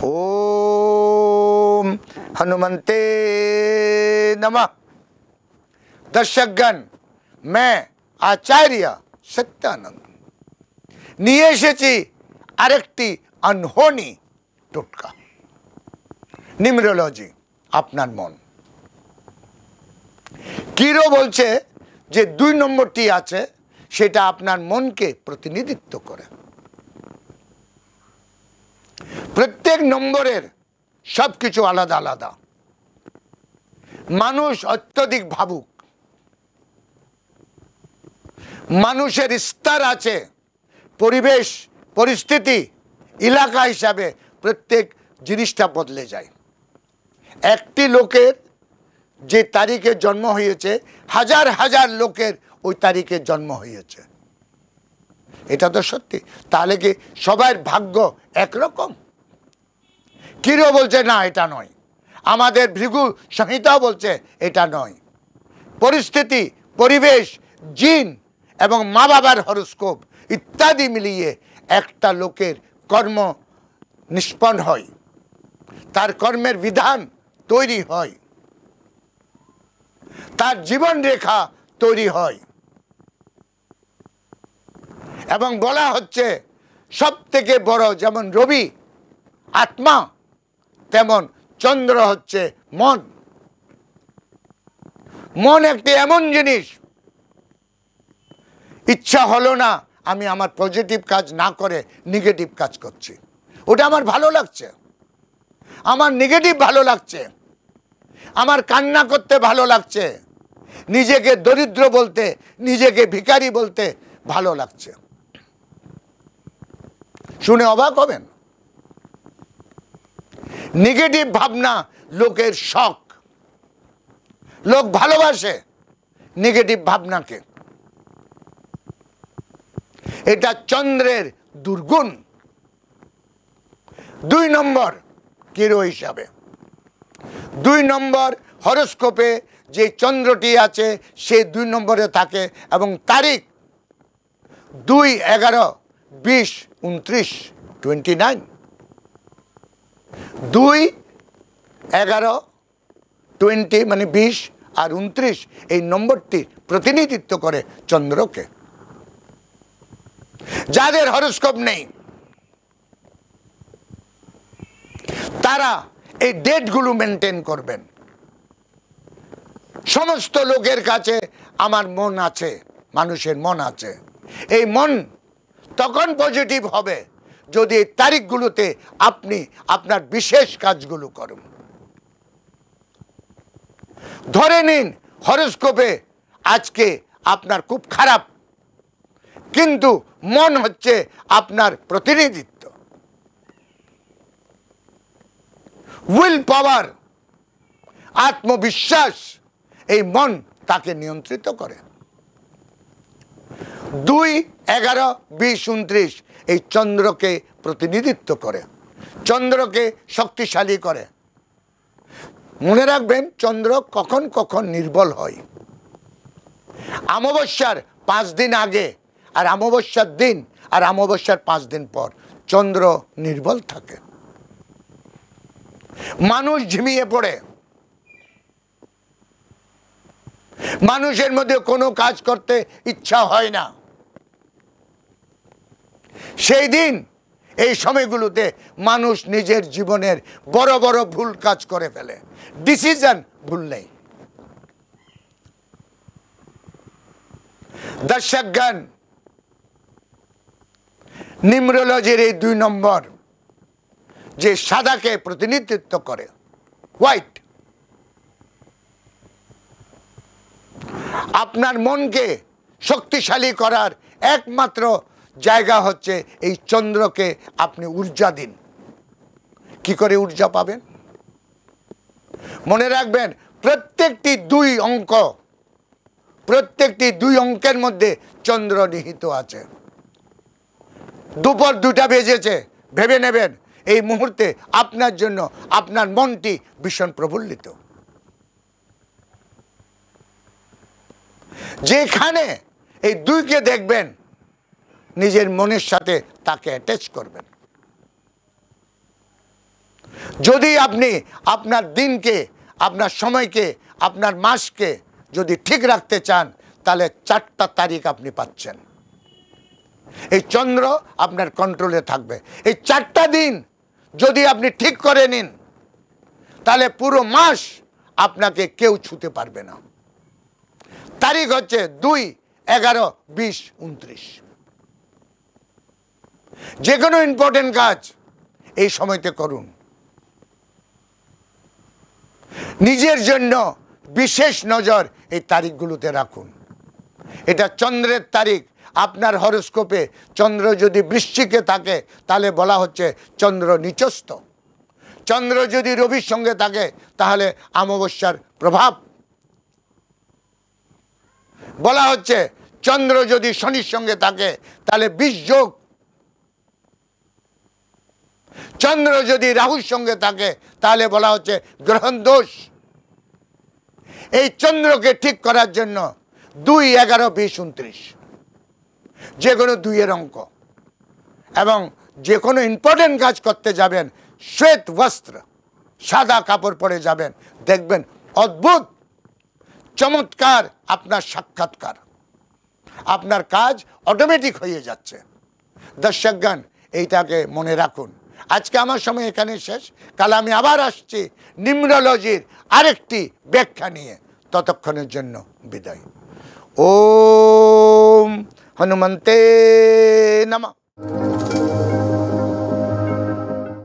ओम हनुमंते नमः। दर्शकगण, मैं आचार्य सत्यानंद নিয়ে এসেছি আরেকটি আনহোনি টোটকা, নিউমেরোলজি, আপনার মন। কিরো বলছে যে 2 নম্বরটি আছে সেটা আপনার মনকে প্রতিনিধিত্ব করে। প্রত্যেক নম্বরের সবকিছু আলাদা আলাদা। মানুষ অত্যধিক ভাবুক, মানুষের স্তর আছে, পরিবেশ পরিস্থিতি এলাকা হিসাবে প্রত্যেক জিনিসটা বদলে যায়। একটি লোকের যে তারিখে জন্ম হয়েছে হাজার হাজার লোকের ওই তারিখে জন্ম হয়েছে, এটা তো সত্যি। তাহলে কি সবার ভাগ্য একরকম? কিরো বলছে না, এটা নয়। আমাদের ভৃগু সংহিতা বলছে এটা নয়। পরিস্থিতি, পরিবেশ, জিন এবং মা বাবার হরোস্কোপ ইত্যাদি মিলিয়ে একটা লোকের কর্ম নিষ্পন্ন হয়, তার কর্মের বিধান তৈরি হয়, তার জীবন রেখা তৈরি হয়। এবং বলা হচ্ছে সব থেকে বড় যেমন রবি আত্মা, তেমন চন্দ্র হচ্ছে মন। মন একটি এমন জিনিস, ইচ্ছা হলো না আমি আমার পজিটিভ কাজ না করে নেগেটিভ কাজ করছি, ওটা আমার ভালো লাগছে, আমার নেগেটিভ ভালো লাগছে, আমার কান্না করতে ভালো লাগছে, নিজেকে দরিদ্র বলতে, নিজেকে ভিখারি বলতে ভালো লাগছে। শুনে অবাক হবেন। নেগেটিভ ভাবনা লোকের শখ, লোক ভালোবাসে নেগেটিভ ভাবনাকে। এটা চন্দ্রের দুর্গুণ। 2 নম্বর কিরো হিসাবে, 2 নম্বর হরোস্কোপে যে চন্দ্রটি আছে সে 2 নম্বরে থাকে এবং তারিখ 2, 11, 20, 29, 29। 2, 11, 20 মানে 20 আর 29 এই নম্বরটি প্রতিনিধিত্ব করে চন্দ্রকে। যাদের হরোস্কোপ নেই তারা এই ডেটগুলো মেনটেন করবেন। সমস্ত লোকের কাছে আমার মন আছে, মানুষের মন আছে। এই মন তখন পজিটিভ হবে যদি এই তারিখগুলোতে আপনি আপনার বিশেষ কাজগুলো করুন। ধরে নিন হরোস্কোপে আজকে আপনার খুব খারাপ, কিন্তু মন হচ্ছে আপনার প্রতিনিধিত্ব। উইল পাওয়ার, আত্মবিশ্বাস, এই মন তাকে নিয়ন্ত্রিত করে। 2, 11, 20, 29 এই চন্দ্রকে প্রতিনিধিত্ব করে, চন্দ্রকে শক্তিশালী করে। মনে রাখবেন চন্দ্র কখন কখন নির্বল হয়। অমাবস্যার 5 দিন আগে আর অমাবস্যার দিন আর অমাবস্যার 5 দিন পর চন্দ্র নির্বল থাকে। মানুষ ঝিমিয়ে পড়ে, মানুষের মধ্যে কোনো কাজ করতে ইচ্ছা হয় না। সেই দিন এই সময়গুলোতে মানুষ নিজের জীবনের বড় বড় ভুল কাজ করে ফেলে। ডিসিশন ভুল নেই। দর্শকগণ, নিউমেরোলজির এই 2 নম্বর যে সাদাকে প্রতিনিধিত্ব করে, হোয়াইট, আপনার মনকে শক্তিশালী করার একমাত্র জায়গা হচ্ছে এই চন্দ্রকে আপনি ঊর্জা দিন। কি করে ঊর্জা পাবেন? মনে রাখবেন প্রত্যেকটি 2 অঙ্ক, প্রত্যেকটি 2 অঙ্কের মধ্যে চন্দ্র নিহিত আছে। দুপুর 2টা বেজেছে, ভেবে নেবেন এই মুহূর্তে আপনার জন্য আপনার মনটি ভীষণ প্রফুল্লিত। যেখানে এই দুইকে দেখবেন নিজের মনের সাথে তাকে অ্যাটাচ করবেন। যদি আপনি আপনার দিনকে, আপনার সময়কে, আপনার মাসকে যদি ঠিক রাখতে চান, তাহলে 4টা তারিখ আপনি পাচ্ছেন। এই চন্দ্র আপনার কন্ট্রোলে থাকবে। এই 4টা দিন যদি আপনি ঠিক করে নিন, তাহলে পুরো মাস আপনাকে কেউ ছুতে পারবে না। তারিখ হচ্ছে 2, 11, 20, 29। যে কোনো ইম্পর্টেন্ট কাজ এই সময়তে করুন। নিজের জন্য বিশেষ নজর এই তারিখগুলোতে রাখুন। এটা চন্দ্রের তারিখ। আপনার হরোস্কোপে চন্দ্র যদি বৃশ্চিকে থাকে, তাহলে বলা হচ্ছে চন্দ্র নিচস্থ। চন্দ্র যদি রবির সঙ্গে থাকে, তাহলে অমাবস্যার প্রভাব। বলা হচ্ছে চন্দ্র যদি শনির সঙ্গে থাকে, তাহলে 20 যোগ। চন্দ্র যদি রাহুর সঙ্গে থাকে, তাহলে বলা হচ্ছে গ্রহণ দোষ। এই চন্দ্রকে ঠিক করার জন্য 2, 11, 20, 29 যে কোনো 2-এর অঙ্ক। এবং যে কোনো ইম্পর্টেন্ট কাজ করতে যাবেন, শ্বেত বস্ত্র, সাদা কাপড় পরে যাবেন। দেখবেন অদ্ভুত চমৎকার আপনার সাক্ষাৎকার, আপনার কাজ অটোমেটিক হয়ে যাচ্ছে। দর্শকগণ, এইটাকে মনে রাখুন। আজকে আমার সময় এখানে শেষ। কাল আমি আবার আসছি নিউমেরোলজির আরেকটি ব্যাখ্যা নিয়ে। ততক্ষণের জন্য বিদায়। ওম হনুমন্তে নমঃ।